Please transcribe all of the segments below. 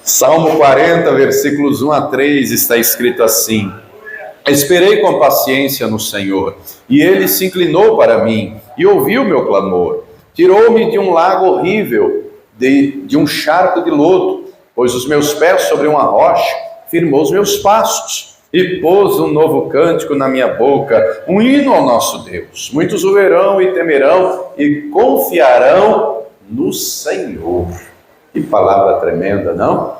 Salmo 40, versículos 1 a 3, está escrito assim: Esperei com paciência no Senhor, e Ele se inclinou para mim, e ouviu meu clamor. Tirou-me de um lago horrível, de um charco de lodo, pôs os meus pés sobre uma rocha, firmou os meus passos, e pôs um novo cântico na minha boca, um hino ao nosso Deus. Muitos o verão e temerão, e confiarão no Senhor. Que palavra tremenda, não?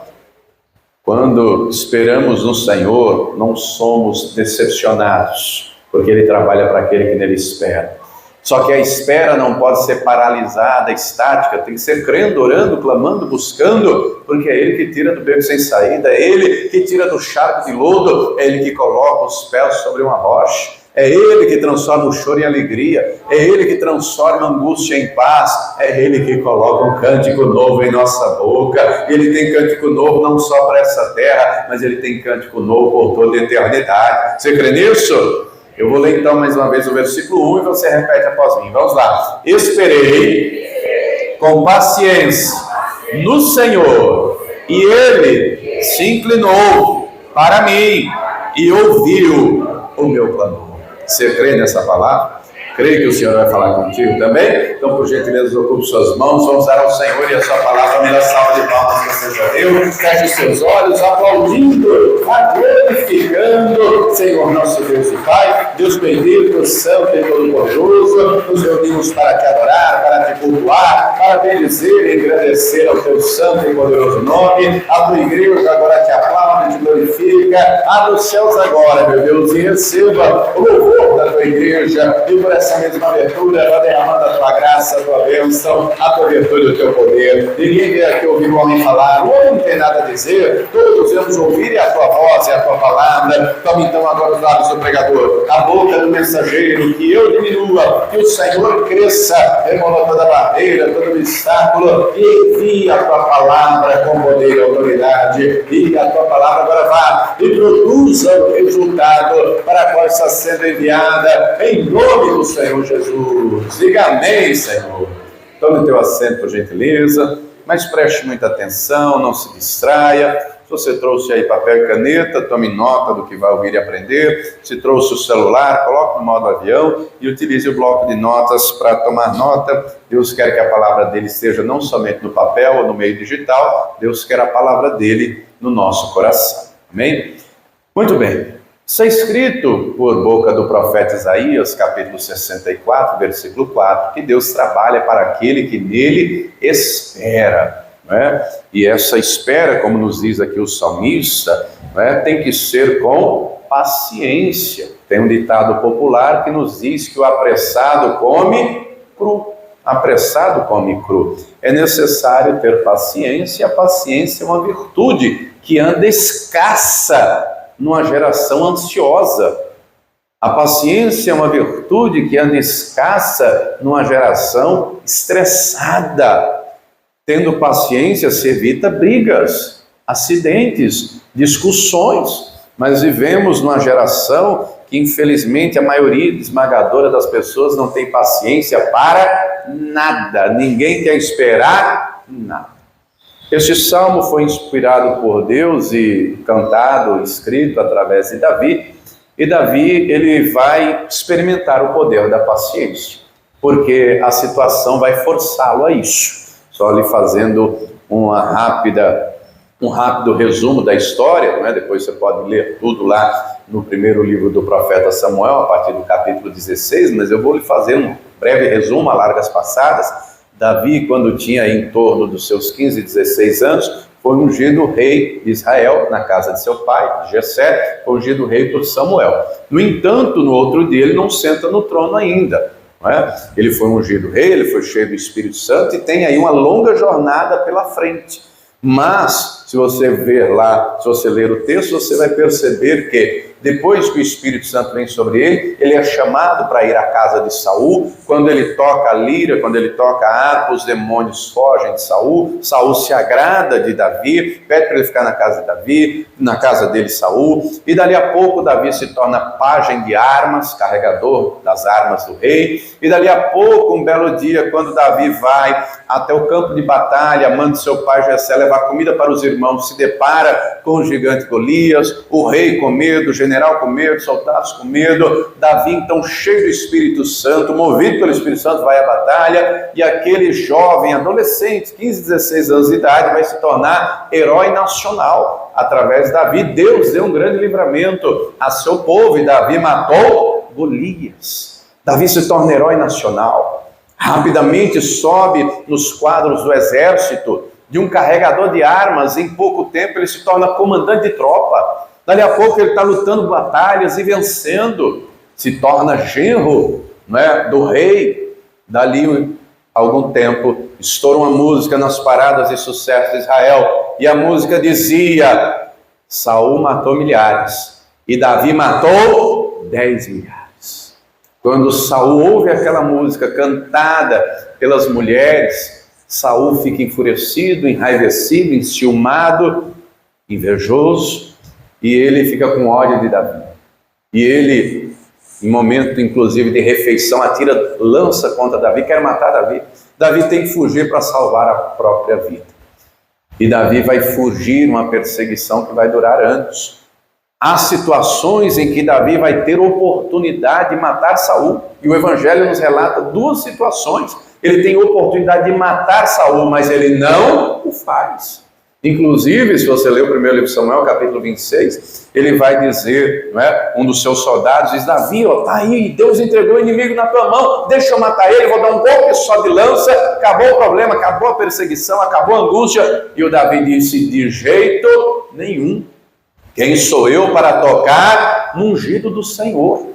Quando esperamos no Senhor, não somos decepcionados, porque Ele trabalha para aquele que nele espera. Só que a espera não pode ser paralisada, estática, tem que ser crendo, orando, clamando, buscando, porque é Ele que tira do beco sem saída, é Ele que tira do charco de lodo, é Ele que coloca os pés sobre uma rocha. É Ele que transforma o choro em alegria, é Ele que transforma a angústia em paz, é Ele que coloca um cântico novo em nossa boca. Ele tem cântico novo não só para essa terra, mas Ele tem cântico novo por toda a eternidade. Você crê nisso? Eu vou ler então mais uma vez o versículo 1 e você repete após mim. Vamos lá. Esperei com paciência no Senhor, e Ele se inclinou para mim e ouviu o meu clamor. Você crê nessa palavra? Crê que o Senhor vai falar contigo também? Então, por gentileza, ocupe suas mãos, vamos dar ao Senhor e a sua palavra a melhor salva de palmas que seja Deus. Feche os seus olhos, aplaudindo, glorificando, Senhor nosso Deus e Pai, Deus bendito, santo e todo-poderoso. Nos reunimos para te adorar, para te cultuar, para bendizer e agradecer ao teu santo e poderoso nome. A tua igreja agora te aplaude, te glorifica. Abre os céus agora, meu Deus, e receba o louvor da tua igreja. E por essa mesma abertura, vai derramando a tua graça, a tua bênção, a tua virtude e o teu poder. Ninguém veio aqui ouvir o homem falar, o homem não tem nada a dizer, todos vamos ouvir a tua voz e a tua palavra. Toma então agora os lábios do pregador, a boca do mensageiro, que eu diminua, que o Senhor cresça, remola toda barreira, todo obstáculo, e envie a tua palavra com poder e autoridade, e que a tua palavra agora vá e produza o resultado para qual está sendo enviada, em nome do Senhor Jesus. Diga amém, Senhor. Tome teu assento, por gentileza, mas preste muita atenção, não se distraia. Se você trouxe aí papel e caneta, tome nota do que vai ouvir e aprender. Se trouxe o celular, coloque no modo avião e utilize o bloco de notas para tomar nota. Deus quer que a palavra dele esteja não somente no papel ou no meio digital, Deus quer a palavra dele no nosso coração. Amém? Muito bem. Está escrito por boca do profeta Isaías, capítulo 64, versículo 4, que Deus trabalha para aquele que nele espera. Não é? E essa espera, como nos diz aqui o salmista, não é? Tem que ser com paciência. Tem um ditado popular que nos diz que o apressado come cru. Apressado come cru. É necessário ter paciência. A paciência é uma virtude que anda escassa numa geração ansiosa. A paciência é uma virtude que anda escassa numa geração estressada. Tendo paciência se evita brigas, acidentes, discussões. Mas vivemos numa geração que infelizmente a maioria esmagadora das pessoas não tem paciência para nada. Ninguém quer esperar nada. Este salmo foi inspirado por Deus e cantado, escrito através de Davi. E Davi, ele vai experimentar o poder da paciência, porque a situação vai forçá-lo a isso. Só lhe fazendo um rápido resumo da história, né? Depois você pode ler tudo lá no primeiro livro do profeta Samuel, a partir do capítulo 16, mas eu vou lhe fazer um breve resumo a largas passadas. Davi, quando tinha em torno dos seus 15, 16 anos, foi ungido rei de Israel na casa de seu pai, Jessé, foi ungido rei por Samuel. No entanto, no outro dia, ele não senta no trono ainda. Não é? Ele foi ungido rei, ele foi cheio do Espírito Santo e tem aí uma longa jornada pela frente. Mas, se você ver lá, se você ler o texto, você vai perceber que depois que o Espírito Santo vem sobre ele é chamado para ir à casa de Saul. Quando ele toca a lira, quando ele toca a harpa, os demônios fogem de Saul. Saul se agrada de Davi, pede para ele ficar na casa de Davi, na casa dele Saul, e dali a pouco Davi se torna pajem de armas, carregador das armas do rei, e dali a pouco, um belo dia, quando Davi vai até o campo de batalha, manda seu pai Jessé levar comida para os irmãos, se depara com o gigante Golias, o rei com medo, o general com medo, soldados com medo. Davi, então, cheio do Espírito Santo, movido pelo Espírito Santo, vai à batalha, e aquele jovem, adolescente, 15, 16 anos de idade, vai se tornar herói nacional. Através de Davi, Deus deu um grande livramento a seu povo, e Davi matou Golias. Davi se torna herói nacional. Rapidamente sobe nos quadros do exército, de um carregador de armas. Em pouco tempo ele se torna comandante de tropa. Dali a pouco ele está lutando batalhas e vencendo, se torna genro, do rei. Dali a algum tempo estoura uma música nas paradas de sucesso de Israel, e a música dizia: Saul matou milhares e Davi matou 10 milhares. Quando Saul ouve aquela música cantada pelas mulheres, Saul fica enfurecido, enraivecido, enciumado, invejoso, e ele fica com ódio de Davi. E ele, em momento inclusive de refeição, atira lança contra Davi, quer matar Davi. Davi tem que fugir para salvar a própria vida. E Davi vai fugir uma perseguição que vai durar anos. Há situações em que Davi vai ter oportunidade de matar Saul, e o Evangelho nos relata duas situações. Ele tem oportunidade de matar Saul, mas ele não o faz. Inclusive, se você ler o primeiro livro de Samuel, capítulo 26, ele vai dizer, um dos seus soldados diz: Davi, está aí, Deus entregou o inimigo na tua mão, deixa eu matar ele, vou dar um golpe só de lança, acabou o problema, acabou a perseguição, acabou a angústia. E o Davi disse: de jeito nenhum. Quem sou eu para tocar no ungido do Senhor?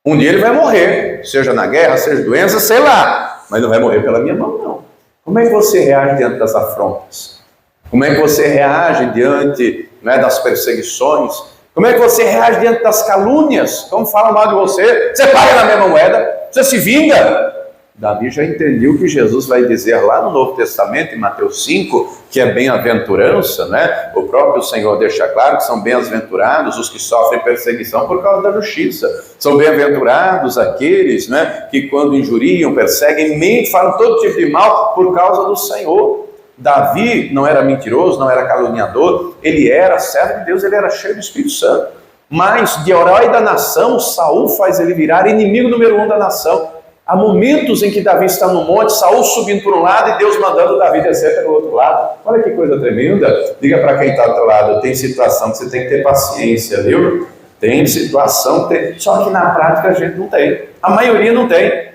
Um dia ele vai morrer, seja na guerra, seja doença, sei lá, mas não vai morrer pela minha mão, não. Como é que você reage diante das afrontas? Como é que você reage diante das perseguições? Como é que você reage diante das calúnias? Como falam mal de você? Você paga na mesma moeda? Você se vinga? Davi já entendeu que Jesus vai dizer lá no Novo Testamento, em Mateus 5, que é bem-aventurança, O próprio Senhor deixa claro que são bem-aventurados os que sofrem perseguição por causa da justiça. São bem-aventurados aqueles, que quando injuriam, perseguem, mentem, falam todo tipo de mal por causa do Senhor. Davi não era mentiroso, não era caluniador, ele era servo de Deus, ele era cheio do Espírito Santo. Mas de herói da nação, Saul faz ele virar inimigo número 1 da nação. Há momentos em que Davi está no monte, Saul subindo por um lado e Deus mandando Davi descer pelo outro lado. Olha que coisa tremenda. Diga para quem está ao teu lado: tem situação que você tem que ter paciência, viu? Tem situação que tem, só que na prática a gente não tem. A maioria não tem.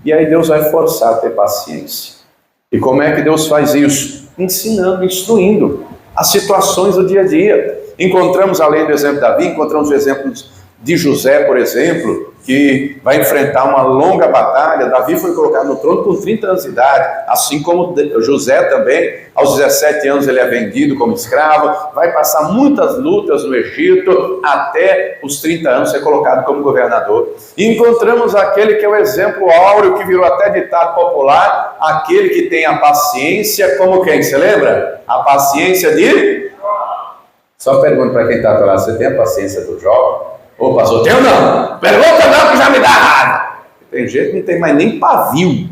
E aí Deus vai forçar a ter paciência. E como é que Deus faz isso? Ensinando, instruindo as situações do dia a dia. Encontramos, além do exemplo de Davi, encontramos exemplos de José, por exemplo, que vai enfrentar uma longa batalha. Davi foi colocado no trono com 30 anos de idade, assim como José também. Aos 17 anos ele é vendido como escravo, vai passar muitas lutas no Egito, até os 30 anos ser colocado como governador. E encontramos aquele que é o exemplo áureo, que virou até ditado popular, aquele que tem a paciência, como quem? Você lembra? A paciência de... Só pergunto para quem está do lado: você tem a paciência do Jó? Ô pastor, tenho não. Pergunta não, que já me dá raiva. Tem gente que não tem mais nem pavio.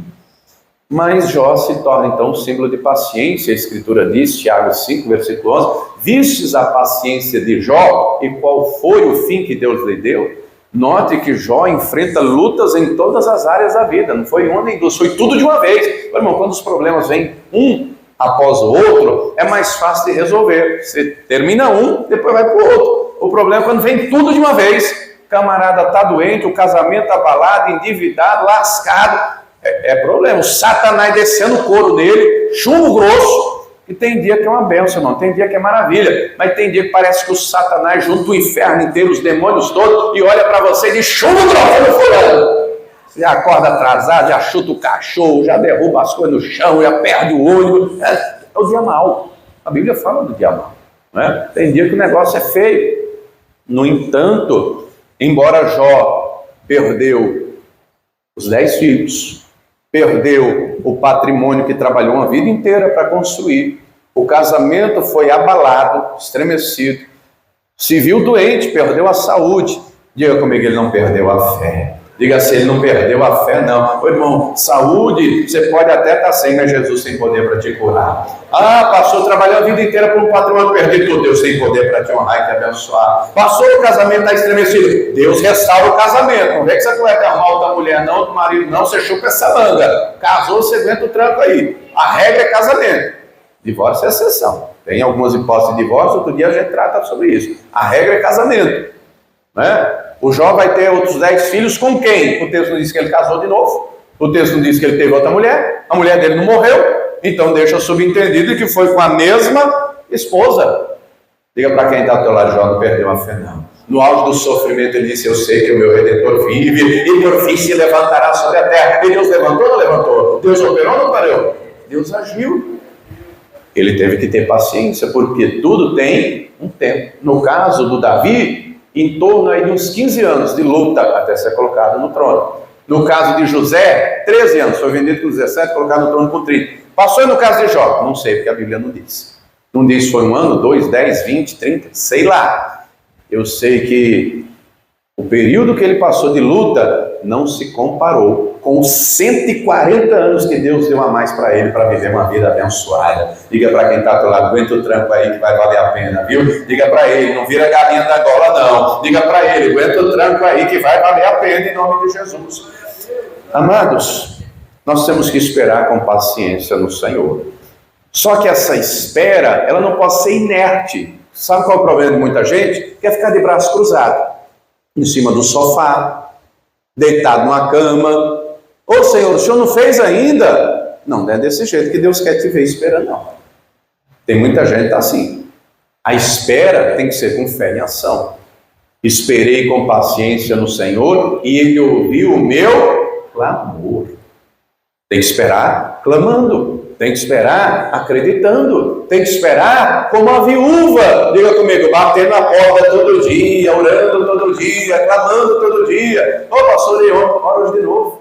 Mas Jó se torna então um símbolo de paciência. A Escritura diz, Tiago 5, versículo 11: vistes a paciência de Jó e qual foi o fim que Deus lhe deu? Note que Jó enfrenta lutas em todas as áreas da vida. Não foi uma nem duas, foi tudo de uma vez. Meu irmão, quando os problemas vêm um após o outro, é mais fácil de resolver. Você termina um, depois vai para o outro. O problema é quando vem tudo de uma vez. O camarada está doente, o casamento abalado, endividado, lascado. É problema. O Satanás descendo o couro dele, chumbo grosso. E tem dia que é uma bênção, irmão. Tem dia que é maravilha. Mas tem dia que parece que o Satanás junta o inferno inteiro, os demônios todos, e olha para você e diz: chumbo grosso, meu fulano. Você acorda atrasado, já chuta o cachorro, já derruba as coisas no chão, já perde o olho. É o dia mau. A Bíblia fala do dia mau. Tem dia que o negócio é feio. No entanto, embora Jó perdeu os 10 filhos, perdeu o patrimônio que trabalhou uma vida inteira para construir, o casamento foi abalado, estremecido, se viu doente, perdeu a saúde. Diga comigo, ele não perdeu a fé. Diga assim, ele não perdeu a fé, não. Ô, irmão, saúde, você pode até estar sem, mas Jesus tem poder para te curar. Ah, passou trabalhando a vida inteira por um patrimônio perdido, Deus tem poder para te honrar e te abençoar. Passou o casamento, está estremecido, Deus restaura o casamento. Não vê que você vai ter mal da mulher, não, do marido, não, você chupa essa manga. Casou, você aguenta o tranco aí. A regra é casamento. Divórcio é exceção. Tem algumas hipóteses de divórcio, outro dia a gente trata sobre isso. A regra é casamento, né? O Jó vai ter outros 10 filhos com quem? O texto não diz que ele casou de novo. O texto não diz que ele teve outra mulher. A mulher dele não morreu. Então deixa subentendido que foi com a mesma esposa. Diga para quem está ao teu lado, Jó não perdeu a fé, não. No auge do sofrimento ele disse, eu sei que o meu Redentor vive e por fim se levantará sobre a terra. E Deus levantou ou não levantou? Deus operou ou não parou? Deus agiu. Ele teve que ter paciência, porque tudo tem um tempo. No caso do Davi, em torno aí de uns 15 anos de luta até ser colocado no trono. No caso de José, 13 anos, foi vendido com 17, colocado no trono com 30. Passou no caso de Jó? Não sei, porque a Bíblia não diz. Não diz se foi 1 ano, 2, 10, 20, 30, sei lá. Eu sei que o período que ele passou de luta não se comparou com os 140 anos que Deus deu a mais para ele, para viver uma vida abençoada. Diga para quem está ao teu lado, aguenta o tranco aí que vai valer a pena, viu? Diga para ele, não vira galinha da gola não. Diga para ele, aguenta o tranco aí que vai valer a pena em nome de Jesus. Amados, nós temos que esperar com paciência no Senhor. Só que essa espera, ela não pode ser inerte. Sabe qual é o problema de muita gente? Quer ficar de braço cruzado, em cima do sofá, deitado numa cama. Ô Senhor, o Senhor não fez ainda? Não é desse jeito que Deus quer te ver esperando, não. Tem muita gente que está assim. A espera tem que ser com fé em ação. Esperei com paciência no Senhor e Ele ouviu o meu clamor. Tem que esperar clamando. Tem que esperar acreditando. Tem que esperar como a viúva. Diga comigo, batendo na porta todo dia, orando todo dia, clamando todo dia. Ô pastor, orei ontem, ora hoje de novo.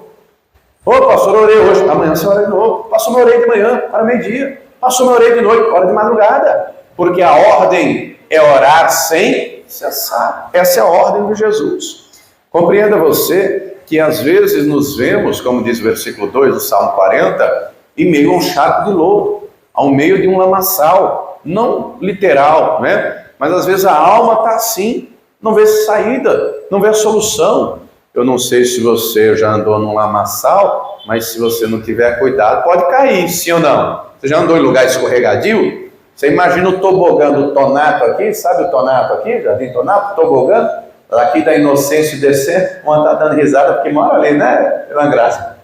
Ô pastor, orei hoje, amanhã você ora de novo. Pastor, orei de manhã, ora meio-dia. Pastor, orei de noite, ora de madrugada. Porque a ordem é orar sem cessar. Essa é a ordem de Jesus. Compreenda você que às vezes nos vemos, como diz o versículo 2 do Salmo 40, em meio a um charco de lodo, ao meio de um lamaçal, não literal, né? Mas às vezes a alma está assim, não vê saída, não vê solução. Eu não sei se você já andou num lamaçal, mas se você não tiver cuidado, pode cair, sim ou não? Você já andou em lugar escorregadio? Você imagina o tobogã do Tonato aqui, sabe o Tonato aqui, Jardim Tonato, tobogã? Aqui da Inocêncio descer, uma está dando risada porque mora ali, né, Elan Graça?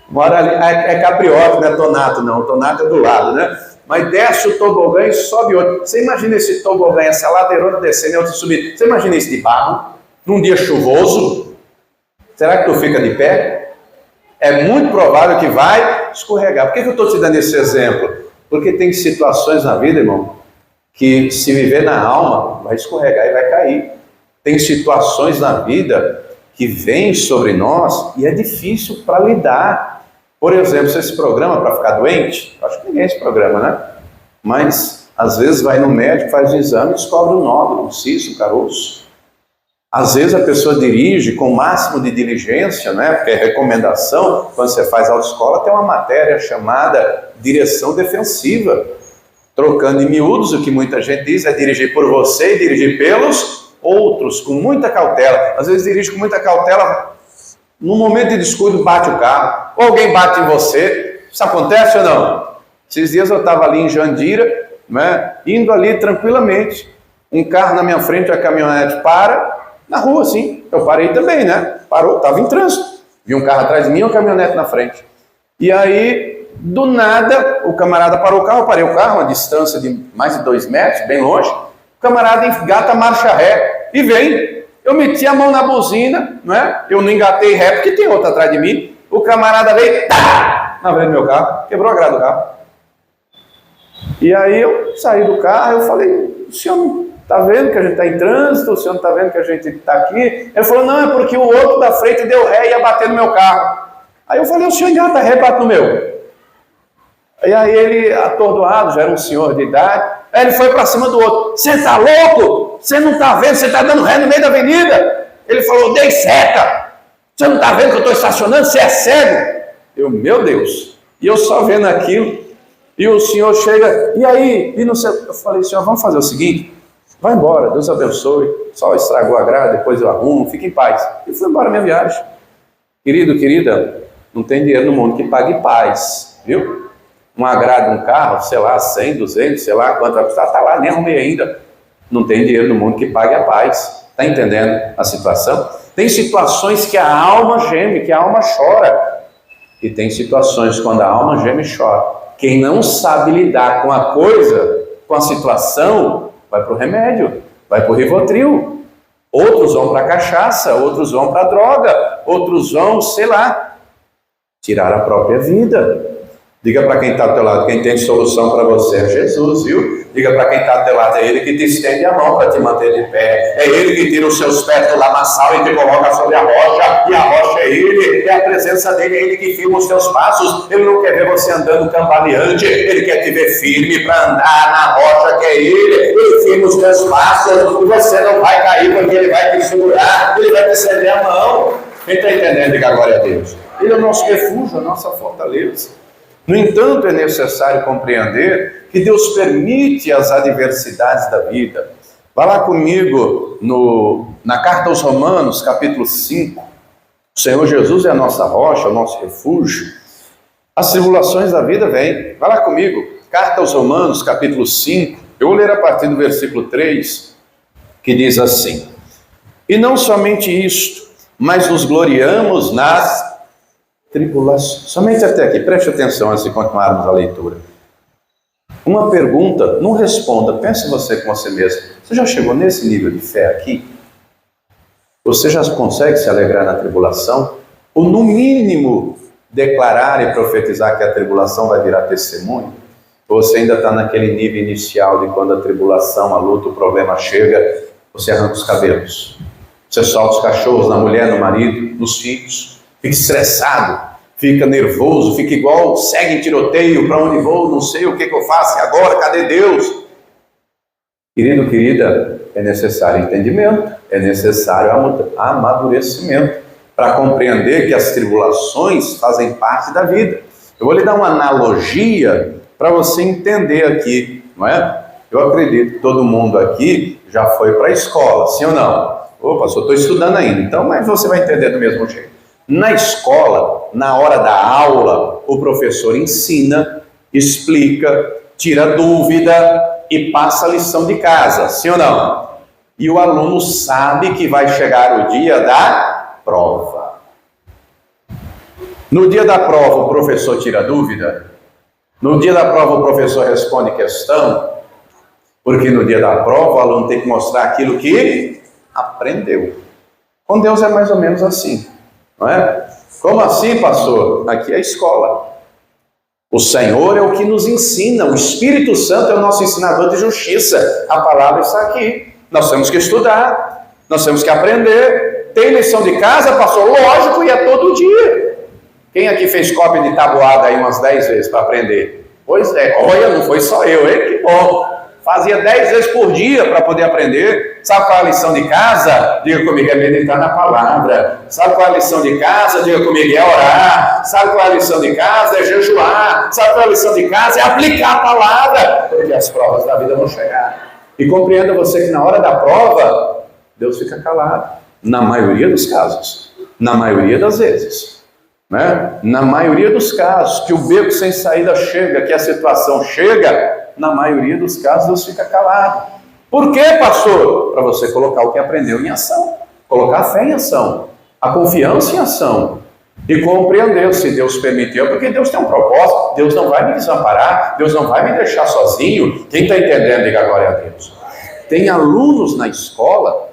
Mora ali, é Capriote, não é Tonato não, o Tonato é do lado, né? Mas desce o tobogã e sobe outro. Você imagina esse tobogã, essa ladeirona descendo e outro subindo. Você imagina isso de barro, num dia chuvoso? Será que tu fica de pé? É muito provável que vai escorregar. Por que eu estou te dando esse exemplo? Porque tem situações na vida, irmão, que se viver na alma, vai escorregar e vai cair. Tem situações na vida que vêm sobre nós e é difícil para lidar. Por exemplo, se esse programa para ficar doente, acho que ninguém esse programa, né? Mas às vezes vai no médico, faz o exame e descobre um nódulo, um cisto, um caroço. Às vezes a pessoa dirige com o máximo de diligência, né? Porque é recomendação, quando você faz autoescola, tem uma matéria chamada direção defensiva. Trocando em miúdos, o que muita gente diz é dirigir por você e dirigir pelos outros, com muita cautela. Às vezes dirige com muita cautela, no momento de descuido bate o carro, ou alguém bate em você. Isso acontece ou não? Esses dias eu estava ali em Jandira, né, indo ali tranquilamente, um carro na minha frente, a caminhonete para, na rua assim, eu parei também, né, parou, estava em trânsito, vi um carro atrás de mim e uma caminhonete na frente, e aí, do nada, o camarada parou o carro, eu parei o carro, uma distância de mais de 2 metros, bem longe, o camarada engata a marcha ré e vem. Eu meti a mão na buzina, não é? Eu não engatei ré porque tem outro atrás de mim. O camarada veio, tá, na frente do meu carro, quebrou a grade do carro. E aí eu saí do carro, eu falei, o senhor está vendo que a gente está em trânsito, o senhor não está vendo que a gente está aqui? Ele falou, não, é porque o outro da frente deu ré e ia bater no meu carro. Aí eu falei, o senhor engata ré, bate no meu. E aí ele, atordoado, já era um senhor de idade, aí ele foi para cima do outro. Você está louco? Você não está vendo? Você está dando ré no meio da avenida? Ele falou, dei seta. Você não está vendo que eu estou estacionando? Você é cego? Eu, meu Deus. E eu só vendo aquilo. E o senhor chega, e aí? E não sei. Eu falei, senhor, vamos fazer o seguinte. Vai embora, Deus abençoe. Só estragou a grade, depois eu arrumo, fique em paz. E fui embora minha viagem. Querido, querida, não tem dinheiro no mundo que pague paz, viu? Uma grade, um carro, sei lá, 100, 200, sei lá quanto vai custar, está lá, nem arrumei ainda. Não tem dinheiro no mundo que pague a paz. Está entendendo a situação? Tem situações que a alma geme, que a alma chora. E tem situações quando a alma geme e chora. Quem não sabe lidar com a coisa, com a situação, vai para o remédio, vai para o Rivotril. Outros vão para a cachaça, outros vão para a droga, outros vão, sei lá, tirar a própria vida. Diga para quem está ao teu lado, quem tem solução para você é Jesus, viu? Diga para quem está ao teu lado, é Ele que te estende a mão para te manter de pé. É Ele que tira os seus pés do lamaçal e te coloca sobre a rocha. E a rocha é Ele, é a presença dEle, é Ele que firma os teus passos. Ele não quer ver você andando cambaleante, Ele quer te ver firme para andar na rocha que é Ele firma os teus passos e você não vai cair porque Ele vai te segurar, Ele vai te estender a mão. Quem está entendendo, diga glória a Deus. Ele é o nosso refúgio, a nossa fortaleza. No entanto, é necessário compreender que Deus permite as adversidades da vida. Vá lá comigo na carta aos Romanos, capítulo 5. O Senhor Jesus é a nossa rocha, o nosso refúgio. As tribulações da vida vêm. Vá lá comigo, carta aos Romanos, capítulo 5. Eu vou ler a partir do versículo 3, que diz assim: E não somente isto, mas nos gloriamos nas tribulações. Somente até aqui, preste atenção antes de continuarmos a leitura. Uma pergunta, não responda, pense você com você mesmo. Você já chegou nesse nível de fé aqui? Você já consegue se alegrar na tribulação? Ou no mínimo declarar e profetizar que a tribulação vai virar testemunho? Ou você ainda está naquele nível inicial de quando a tribulação, a luta, o problema chega, você arranca os cabelos, você solta os cachorros na mulher, no marido, nos filhos, fica estressado, fica nervoso, fica igual, segue em tiroteio, para onde vou, não sei o que eu faço, e agora, cadê Deus? Querido, querida, é necessário entendimento, é necessário amadurecimento, para compreender que as tribulações fazem parte da vida. Eu vou lhe dar uma analogia para você entender aqui, não é? Eu acredito que todo mundo aqui já foi para a escola, sim ou não? Opa, só estou estudando ainda, então, mas você vai entender do mesmo jeito. Na escola, na hora da aula, o professor ensina, explica, tira dúvida e passa a lição de casa, sim ou não? E o aluno sabe que vai chegar o dia da prova. No dia da prova, o professor tira dúvida. No dia da prova, o professor responde questão. Porque no dia da prova, o aluno tem que mostrar aquilo que aprendeu. Com Deus é mais ou menos assim. Não é? Como assim, pastor? Aqui é a escola. O Senhor é o que nos ensina. O Espírito Santo é o nosso ensinador de justiça. A palavra está aqui. Nós temos que estudar. Nós temos que aprender. Tem lição de casa, pastor? Lógico, e é todo dia. Quem aqui fez cópia de tabuada aí umas 10 vezes para aprender? Pois é. Olha, não foi só eu, hein? Que bom. Fazia 10 vezes por dia para poder aprender. Sabe qual é a lição de casa? Diga comigo, é meditar na palavra. Sabe qual é a lição de casa? Diga comigo, é orar. Sabe qual é a lição de casa? É jejuar. Sabe qual é a lição de casa? É aplicar a palavra. Porque as provas da vida vão chegar. E compreenda você que na hora da prova, Deus fica calado. Na maioria dos casos. Na maioria das vezes. Né? Na maioria dos casos, que o beco sem saída chega, que a situação chega, na maioria dos casos Deus fica calado. Por quê, pastor? Para você colocar o que aprendeu em ação, colocar a fé em ação, a confiança em ação e compreender se Deus permitiu, porque Deus tem um propósito. Deus não vai me desamparar, Deus não vai me deixar sozinho. Quem está entendendo, diga glória a Deus. Tem alunos na escola,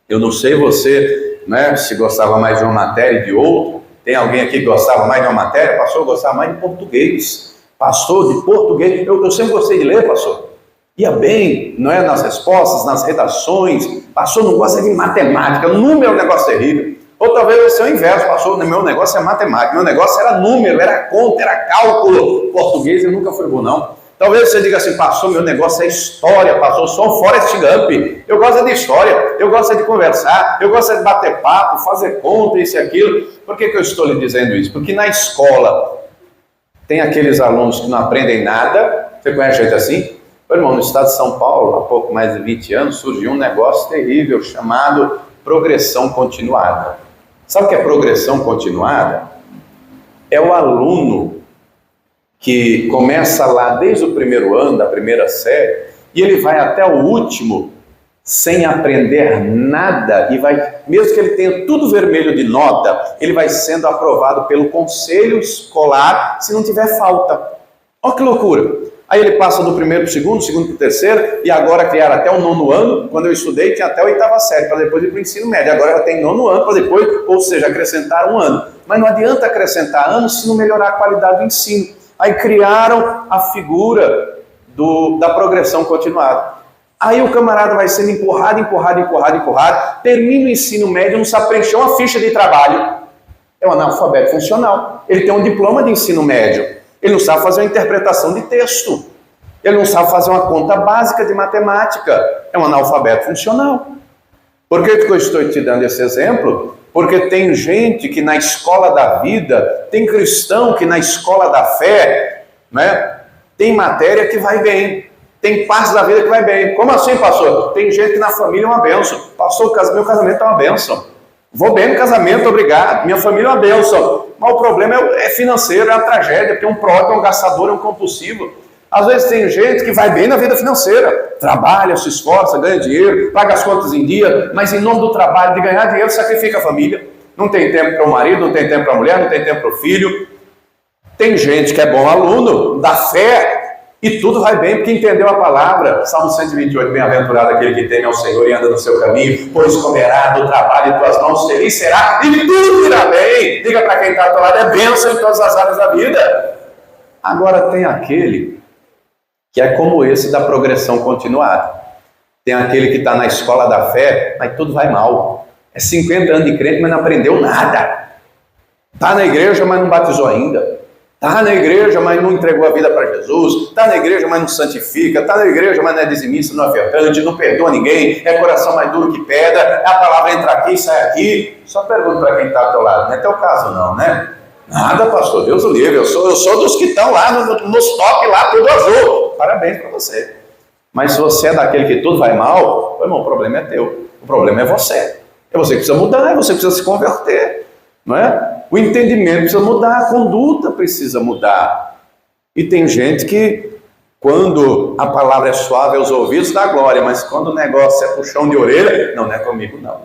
eu não sei você, né, se gostava mais de uma matéria e de outra. Tem alguém aqui que gostava mais de uma matéria? Pastor, eu gostava mais de português. Pastor, de português. Eu sempre gostei de ler, pastor. ia bem, não é, nas respostas, nas redações. Pastor, não gosta de matemática, número é um negócio terrível. Ou talvez vai ser o inverso, pastor, meu negócio é matemática, meu negócio era número, era conta, era cálculo. Português eu nunca fui bom, não. Talvez você diga assim, pastor, meu negócio é história, pastor, eu sou um Forrest Gump. Eu gosto de história, eu gosto de conversar, eu gosto de bater papo, fazer conta, isso e aquilo. Por que eu estou lhe dizendo isso? Porque na escola tem aqueles alunos que não aprendem nada. Você conhece gente assim? Meu irmão, no estado de São Paulo, há pouco mais de 20 anos, surgiu um negócio terrível chamado progressão continuada. Sabe o que é progressão continuada? É o aluno que começa lá desde o primeiro ano, da primeira série, e ele vai até o último sem aprender nada, e vai, mesmo que ele tenha tudo vermelho de nota, ele vai sendo aprovado pelo conselho escolar se não tiver falta. Olha que loucura! Aí ele passa do primeiro para o segundo para o terceiro, e agora criaram até o 9º ano. Quando eu estudei tinha até a 8ª série, para depois ir para o ensino médio. Agora já tem 9º ano para depois, ou seja, acrescentar um ano. Mas não adianta acrescentar anos se não melhorar a qualidade do ensino. Aí criaram a figura da progressão continuada. Aí o camarada vai sendo empurrado, termina o ensino médio, não sabe preencher uma ficha de trabalho. É um analfabeto funcional. Ele tem um diploma de ensino médio. Ele não sabe fazer uma interpretação de texto. Ele não sabe fazer uma conta básica de matemática. É um analfabeto funcional. Por que eu estou te dando esse exemplo? Porque tem gente que na escola da vida, tem cristão que na escola da fé, né, tem matéria que vai bem, tem partes da vida que vai bem. Como assim, pastor? Tem gente que na família é uma bênção. Pastor, meu casamento é uma bênção. Vou bem no casamento, obrigado. Minha família é uma bênção. Mas o problema é financeiro, é uma tragédia, porque é um pródigo, é um gastador, é um compulsivo. Às vezes tem gente que vai bem na vida financeira, trabalha, se esforça, ganha dinheiro, paga as contas em dia, mas em nome do trabalho, de ganhar dinheiro, sacrifica a família. Não tem tempo para o marido, não tem tempo para a mulher, não tem tempo para o filho. Tem gente que é bom aluno, da fé, e tudo vai bem porque entendeu a palavra. Salmo 128, bem-aventurado aquele que teme ao Senhor e anda no seu caminho, pois comerá do trabalho de tuas mãos, feliz será, e tudo irá bem. Diga para quem está ao teu lado, é bênção em todas as áreas da vida. Agora tem aquele que é como esse da progressão continuada. Tem aquele que está na escola da fé, mas tudo vai mal. É 50 anos de crente, mas não aprendeu nada. Está na igreja, mas não batizou ainda. Está na igreja, mas não entregou a vida para Jesus. Está na igreja, mas não santifica. Está na igreja, mas não é dizimista, não é ofertante, não perdoa ninguém. É coração mais duro que pedra. A palavra entra aqui e sai aqui. Só pergunto para quem está ao teu lado. Não é teu caso não, né? Nada, pastor, Deus o livre. Eu sou dos que estão lá nos top, lá, tudo azul. Parabéns para você. Mas se você é daquele que tudo vai mal, irmão, o problema é teu. O problema é você. É você que precisa mudar, é você que precisa se converter. Não é? O entendimento precisa mudar, a conduta precisa mudar. E tem gente que, quando a palavra é suave aos ouvidos, dá glória, mas quando o negócio é puxão de orelha, não é comigo não.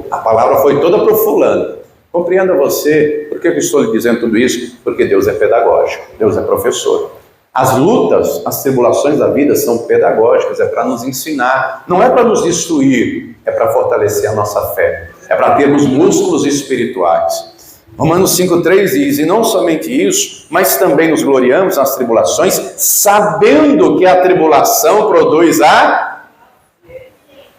A palavra foi toda para o fulano. Compreenda você, por que eu estou lhe dizendo tudo isso? Porque Deus é pedagógico, Deus é professor. As lutas, as tribulações da vida são pedagógicas, é para nos ensinar, não é para nos destruir, é para fortalecer a nossa fé, é para termos músculos espirituais. Romanos 5,3 diz, e não somente isso, mas também nos gloriamos nas tribulações, sabendo que a tribulação produz a...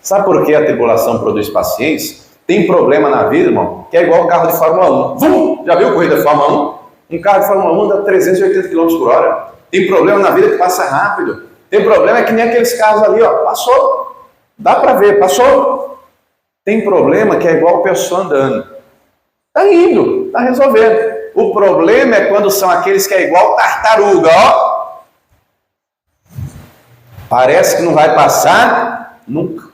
Sabe por que a tribulação produz paciência? Tem problema na vida, irmão, que é igual o carro de Fórmula 1. Vum! Já viu corrida de Fórmula 1? Um carro de Fórmula 1 dá 380 km por hora. Tem problema na vida que passa rápido. Tem problema que nem aqueles carros ali, ó, passou. Dá para ver, passou. Tem problema que é igual a pessoa andando. Está indo, está resolvendo. O problema é quando são aqueles que é igual tartaruga, ó. Parece que não vai passar nunca.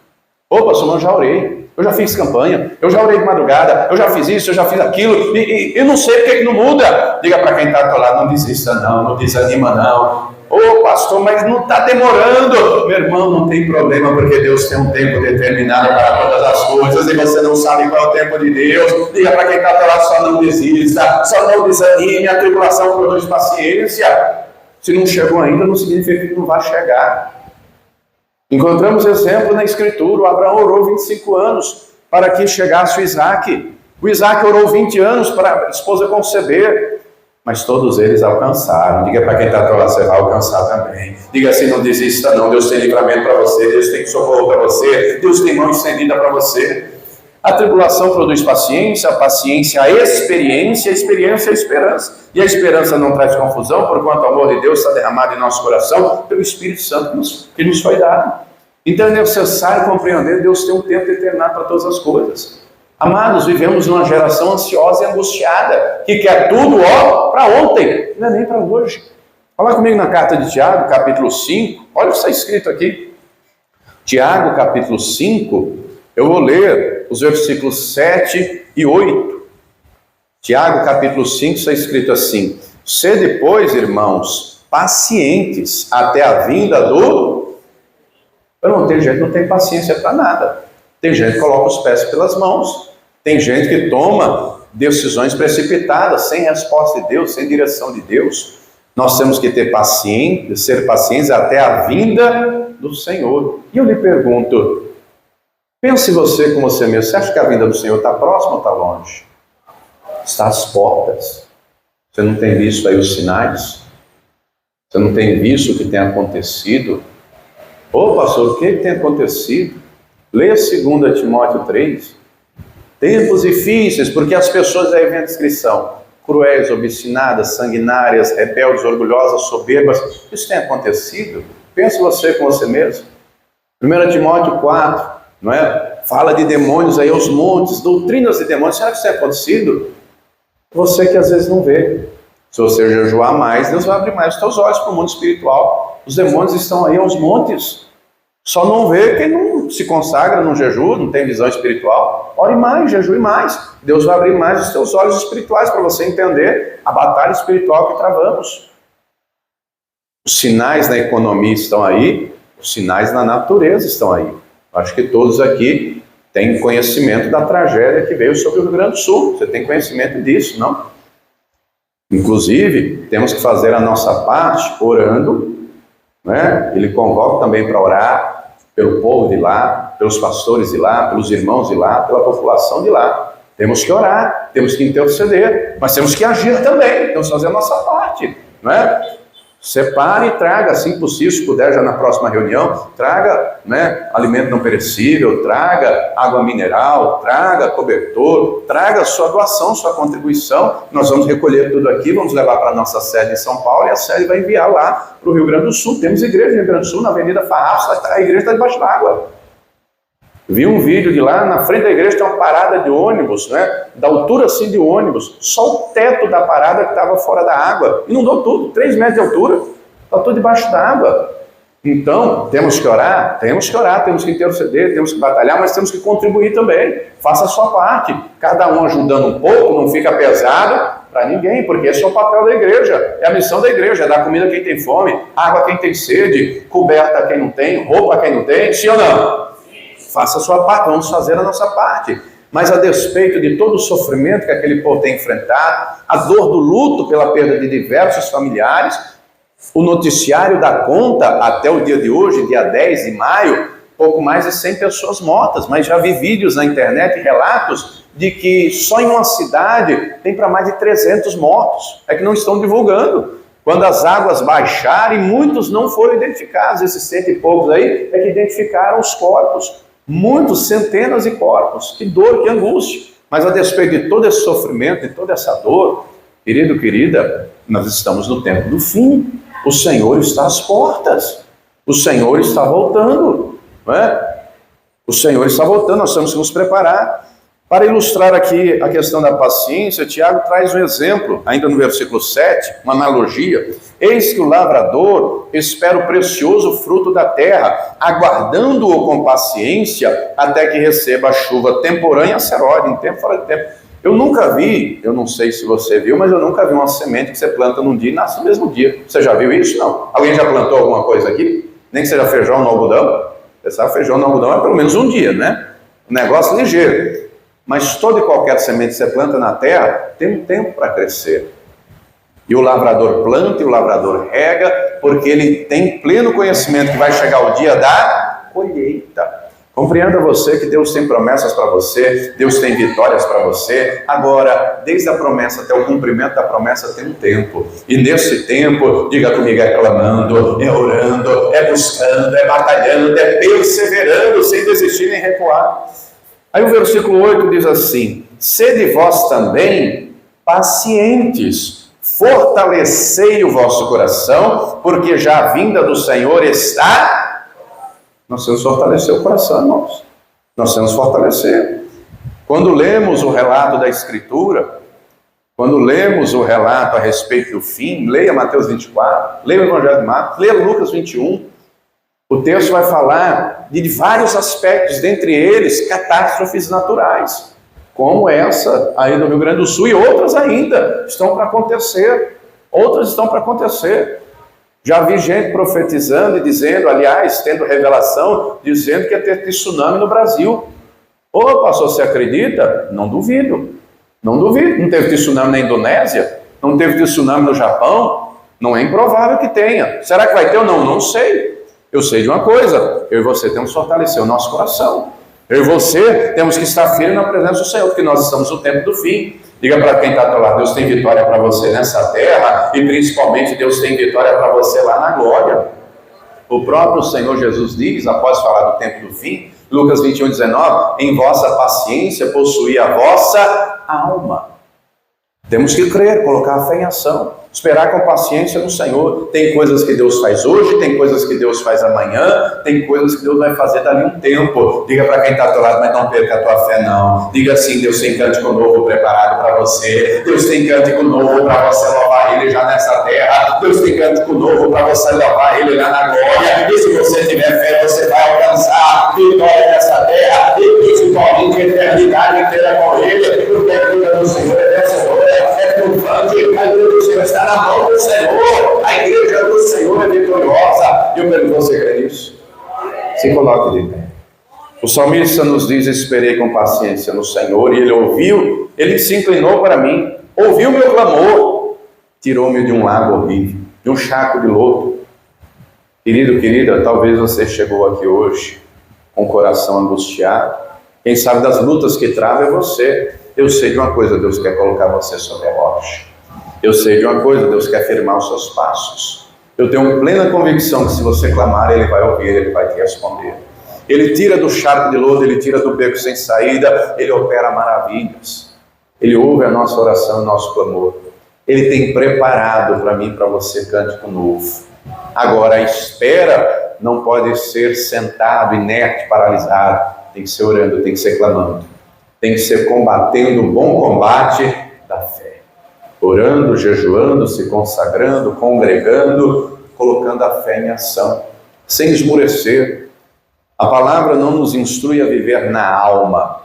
Opa, eu já orei, eu já fiz campanha, eu já orei de madrugada, eu já fiz isso, eu já fiz aquilo, e eu não sei porque que não muda. Diga para quem está ao teu lado, não desista não, não desanima não. Ô pastor, mas não está demorando. Meu irmão, não tem problema, porque Deus tem um tempo determinado para todas as coisas, e você não sabe qual é o tempo de Deus. Diga para quem está ao teu lado, só não desista, só não desanime, a tribulação produz paciência. Se não chegou ainda, não significa que não vai chegar. Encontramos exemplo na Escritura. O Abraão orou 25 anos para que chegasse o Isaac. O Isaac orou 20 anos para a esposa conceber. mas todos eles alcançaram. Diga para quem está do lado, você vai alcançar também. Diga assim, não desista não, Deus tem livramento para você, Deus tem socorro para você, Deus tem mão estendida para você. A tribulação produz paciência, a paciência a experiência, a experiência a esperança. E a esperança não traz confusão, porquanto o amor de Deus está derramado em nosso coração pelo Espírito Santo que nos foi dado. Então é necessário compreender que Deus tem um tempo determinado para todas as coisas. Amados, vivemos numa geração ansiosa e angustiada, que quer tudo, para ontem, não é nem para hoje. Olha comigo na carta de Tiago, capítulo 5, olha o que está escrito aqui. Tiago, capítulo 5, eu vou ler os versículos 7 e 8. Tiago, capítulo 5, está escrito assim: sede, pois, irmãos, pacientes até a vinda do... Tem gente que não tem paciência para nada. Tem gente que coloca os pés pelas mãos. Tem gente que toma decisões precipitadas, sem resposta de Deus, sem direção de Deus. Nós temos que ter paciência, ser pacientes até a vinda do Senhor. E eu lhe pergunto, pense você com você mesmo, você acha que a vinda do Senhor está próxima ou está longe? Está às portas. Você não tem visto aí os sinais? Você não tem visto o que tem acontecido? Ô pastor, o que tem acontecido? Leia 2 Timóteo 3. Tempos difíceis, porque as pessoas aí vêm a descrição: cruéis, obstinadas, sanguinárias, rebeldes, orgulhosas, soberbas. Isso tem acontecido? Pense você com você mesmo. 1 Timóteo 4, não é? Fala de demônios aí aos montes, doutrinas de demônios. Será que isso tem acontecido? Você que às vezes não vê. Se você jejuar mais, Deus vai abrir mais os teus olhos para o mundo espiritual. Os demônios estão aí aos montes. Só não vê quem não se consagra no jejum, não tem visão espiritual. Ore mais, jejue mais. Deus vai abrir mais os teus olhos espirituais para você entender a batalha espiritual que travamos. Os sinais na economia estão aí, os sinais na natureza estão aí. Acho que todos aqui têm conhecimento da tragédia que veio sobre o Rio Grande do Sul. Você tem conhecimento disso, não? Inclusive, temos que fazer a nossa parte orando, né? Ele convoca também para orar pelo povo de lá, pelos pastores de lá, pelos irmãos de lá, pela população de lá. Temos que orar, temos que interceder, mas temos que agir também, temos que fazer a nossa parte, não é? Separe e traga, assim possível, se puder, já na próxima reunião, traga, né, alimento não perecível, traga água mineral, traga cobertor, traga sua doação, sua contribuição. Nós vamos recolher tudo aqui, vamos levar para a nossa sede em São Paulo e a sede vai enviar lá para o Rio Grande do Sul. Temos igreja no Rio Grande do Sul, na Avenida Farrapos, a igreja está debaixo d'água. Vi um vídeo de lá, na frente da igreja tem uma parada de ônibus, né? Da altura assim de ônibus, só o teto da parada que estava fora da água. Inundou tudo, 3 metros de altura, está tudo debaixo d'água. Então, temos que orar, temos que interceder, temos que batalhar, mas temos que contribuir também. Faça a sua parte. Cada um ajudando um pouco, não fica pesado para ninguém, porque esse é o papel da igreja, é a missão da igreja, é dar comida a quem tem fome, água a quem tem sede, coberta a quem não tem, roupa a quem não tem, sim ou não? Faça a sua parte, vamos fazer a nossa parte. Mas a despeito de todo o sofrimento que aquele povo tem enfrentado, a dor do luto pela perda de diversos familiares, o noticiário dá conta, até o dia de hoje, dia 10 de maio, pouco mais de 100 pessoas mortas. Mas já vi vídeos na internet, relatos de que só em uma cidade tem para mais de 300 mortos. É que não estão divulgando. Quando as águas baixarem, muitos não foram identificados. Esses 100 e poucos aí é que identificaram os corpos. Muitos, centenas de corpos. Que dor, que angústia. Mas a despeito de todo esse sofrimento, de toda essa dor, querido, querida, nós estamos no tempo do fim. O Senhor está às portas. O Senhor está voltando. Não é? O Senhor está voltando, nós temos que nos preparar. Para ilustrar aqui a questão da paciência, Tiago traz um exemplo, ainda no versículo 7, uma analogia. Eis que o lavrador espera o precioso fruto da terra, aguardando-o com paciência, até que receba a chuva temporânea seródia, em tempo fora de tempo. Eu nunca vi, eu não sei se você viu, mas eu nunca vi uma semente que você planta num dia e nasce no mesmo dia. Você já viu isso? Não. Alguém já plantou alguma coisa aqui? Nem que seja feijão no algodão? Você sabe, feijão no algodão é pelo menos um dia, né? Um negócio ligeiro. Mas toda e qualquer semente que você planta na terra tem um tempo para crescer. E o lavrador planta e o lavrador rega, porque ele tem pleno conhecimento que vai chegar o dia da colheita. Compreenda você que Deus tem promessas para você, Deus tem vitórias para você. Agora, desde a promessa até o cumprimento da promessa tem um tempo. E nesse tempo, diga comigo, é clamando, é orando, é buscando, é batalhando, é perseverando, sem desistir nem recuar. Aí o versículo 8 diz assim: sede vós também pacientes, fortalecei o vosso coração, porque já a vinda do Senhor está... Nós temos que fortalecer o coração, irmãos. Nós temos que fortalecer. Quando lemos o relato da Escritura, quando lemos o relato a respeito do fim, leia Mateus 24, leia o Evangelho de Marcos, leia Lucas 21. O texto vai falar de vários aspectos, dentre eles catástrofes naturais, como essa aí no Rio Grande do Sul, e outras ainda estão para acontecer. Outras estão para acontecer. Já vi gente profetizando e dizendo, aliás, tendo revelação, dizendo que ia ter tsunami no Brasil. Ô, pastor, você acredita? Não duvido. Não duvido. Não teve tsunami na Indonésia? Não teve tsunami no Japão? Não é improvável que tenha. Será que vai ter ou não? Não sei. Eu sei de uma coisa. Eu e você temos que fortalecer o nosso coração. Eu e você temos que estar firmes na presença do Senhor, porque nós estamos no tempo do fim. Diga para quem está ao teu lado, Deus tem vitória para você nessa terra, e principalmente Deus tem vitória para você lá na glória. O próprio Senhor Jesus diz, após falar do tempo do fim, Lucas 21, 19, em vossa paciência possuí a vossa alma. Temos que crer, colocar a fé em ação, esperar com paciência no Senhor. Tem coisas que Deus faz hoje, tem coisas que Deus faz amanhã, tem coisas que Deus vai fazer dali um tempo. Diga para quem está ao teu lado, mas não perca a tua fé não. Diga assim, Deus tem cântico novo preparado para você. Deus tem cântico novo para você louvar Ele já nessa terra. Deus tem cântico novo para você louvar Ele lá na glória. E se você tiver fé, você vai alcançar vitória nessa terra, e principalmente a eternidade inteira com Ele, porque a vida do Senhor é vencedora. É triunfante, a igreja do Senhor está na mão do Senhor, a igreja do Senhor é vitoriosa. Eu pergunto, você crê nisso? Se coloque de pé. O salmista nos diz, esperei com paciência no Senhor, e Ele ouviu, Ele se inclinou para mim, ouviu meu clamor, tirou-me de um lago horrível, de um charco de lodo. Querido, querida, talvez você chegou aqui hoje com o coração angustiado, quem sabe das lutas que trava é você. Eu sei de uma coisa, Deus quer colocar você sobre a rocha. Eu sei de uma coisa, Deus quer firmar os seus passos. Eu tenho plena convicção que se você clamar, Ele vai ouvir, Ele vai te responder. Ele tira do charco de lodo, Ele tira do beco sem saída, Ele opera maravilhas. Ele ouve a nossa oração, o nosso clamor. Ele tem preparado para mim, para você, cântico novo. Agora, a espera não pode ser sentado, inerte, paralisado. Tem que ser orando, tem que ser clamando. Tem que ser combatendo o bom combate da fé. Orando, jejuando, se consagrando, congregando, colocando a fé em ação, sem esmorecer. A palavra não nos instrui a viver na alma,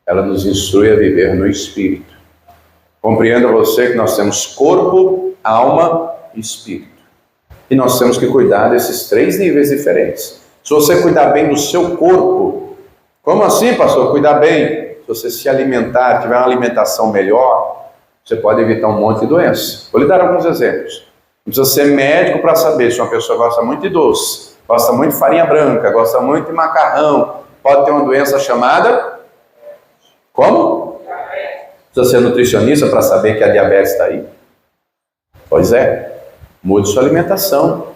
ela nos instrui a viver no espírito. Compreenda você que nós temos corpo, alma e espírito. E nós temos que cuidar desses 3 níveis diferentes. Se você cuidar bem do seu corpo, como assim, pastor? Cuidar bem? Se você se alimentar, tiver uma alimentação melhor, você pode evitar um monte de doença. Vou lhe dar alguns exemplos. Não precisa ser médico para saber se uma pessoa gosta muito de doce, gosta muito de farinha branca, gosta muito de macarrão, pode ter uma doença chamada... Como? Precisa ser nutricionista para saber que a diabetes está aí? Pois é. Mude sua alimentação.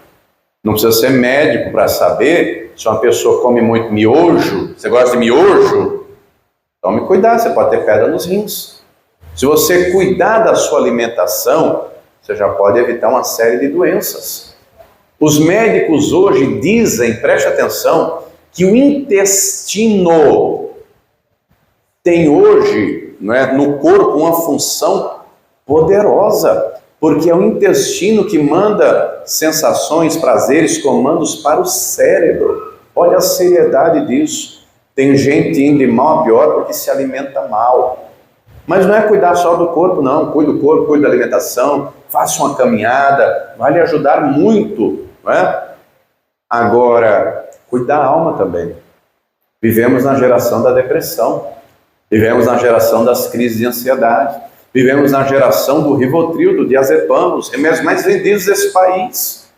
Não precisa ser médico para saber se uma pessoa come muito miojo. Você gosta de miojo? Tome cuidado, você pode ter pedra nos rins. Se você cuidar da sua alimentação, você já pode evitar uma série de doenças. Os médicos hoje dizem, preste atenção, que o intestino tem hoje, no corpo uma função poderosa, porque é o intestino que manda sensações, prazeres, comandos para o cérebro. Olha a seriedade disso. Tem gente indo de mal a pior porque se alimenta mal. Mas não é cuidar só do corpo, não. Cuide do corpo, cuide da alimentação, faça uma caminhada, vai lhe ajudar muito, não é? Agora, cuide da alma também. Vivemos na geração da depressão, vivemos na geração das crises de ansiedade, vivemos na geração do Rivotril, do diazepam, os remédios mais vendidos desse país.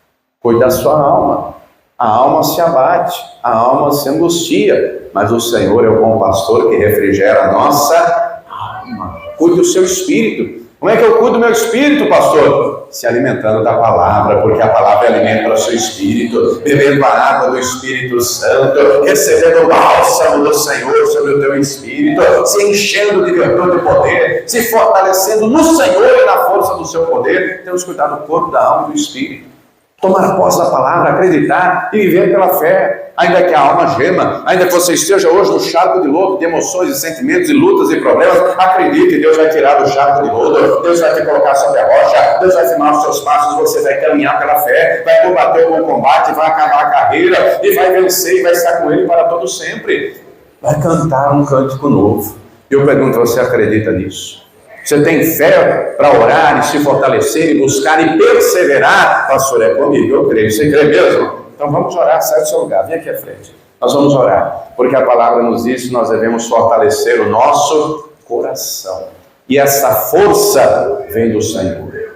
Cuide da sua alma. A alma se abate, a alma se angustia, mas o Senhor é o bom pastor que refrigera a nossa alma. Cuide do seu espírito. Como é que eu cuido do meu espírito, pastor? Se alimentando da palavra, porque a palavra alimenta o seu espírito, bebendo a água do Espírito Santo, recebendo o bálsamo do Senhor sobre o teu espírito, se enchendo de virtude e poder, se fortalecendo no Senhor e na força do seu poder. Temos que cuidar do corpo, da alma e do espírito. Tomar posse da palavra, acreditar e viver pela fé, ainda que a alma gema, ainda que você esteja hoje no charco de lodo, de emoções e sentimentos e lutas e problemas, acredite, Deus vai tirar do charco de lodo, Deus vai te colocar sobre a rocha, Deus vai firmar os seus passos, você vai caminhar pela fé, vai combater o bom combate, vai acabar a carreira e vai vencer e vai estar com Ele para todo sempre. Vai cantar um cântico novo. Eu pergunto, você acredita nisso? Você tem fé para orar e se fortalecer e buscar e perseverar? Pastor, é comigo, eu creio. Você crê mesmo? Então vamos orar, sai do seu lugar, vem aqui à frente. Nós vamos orar, porque a palavra nos diz que nós devemos fortalecer o nosso coração. E essa força vem do Senhor.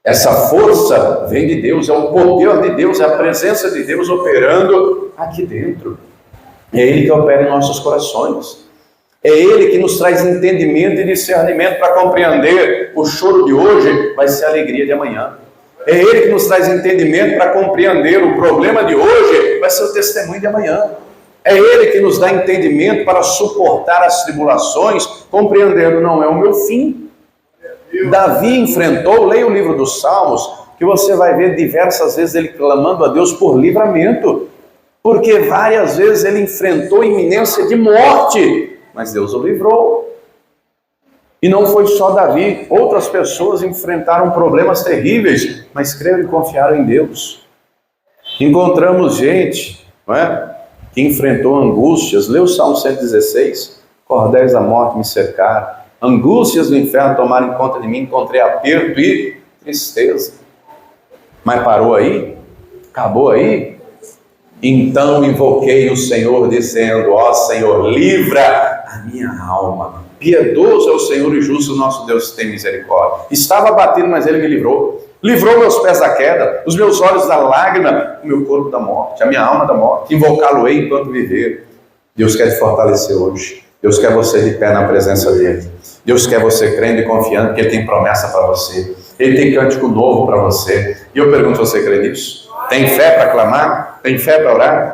Essa força vem de Deus, é o poder de Deus, é a presença de Deus operando aqui dentro. É Ele que opera em nossos corações. É Ele que nos traz entendimento e discernimento para compreender o choro de hoje vai ser a alegria de amanhã. É Ele que nos traz entendimento para compreender o problema de hoje vai ser o testemunho de amanhã. É Ele que nos dá entendimento para suportar as tribulações, compreendendo não é o meu fim. Davi enfrentou, leia o livro dos Salmos, que você vai ver diversas vezes ele clamando a Deus por livramento, porque várias vezes ele enfrentou iminência de morte, mas Deus o livrou. E não foi só Davi, outras pessoas enfrentaram problemas terríveis, mas creram e confiaram em Deus. Encontramos gente, não é, que enfrentou angústias. Lê o Salmo 116, cordéis da morte me cercaram, angústias do inferno tomaram conta de mim, encontrei aperto e tristeza. Mas parou aí? Acabou aí? Então invoquei o Senhor dizendo, ó Senhor, livra a minha alma. Piedoso é o Senhor e justo, o nosso Deus tem misericórdia. Estava batido, mas Ele me livrou. Livrou meus pés da queda, os meus olhos da lágrima, o meu corpo da morte, a minha alma da morte. Invocá-lo-ei enquanto viver. Deus quer te fortalecer hoje. Deus quer você de pé na presença dEle. Deus quer você crendo e confiando que Ele tem promessa para você. Ele tem cântico novo para você. E eu pergunto, você crê nisso? Tem fé para clamar? Tem fé para orar?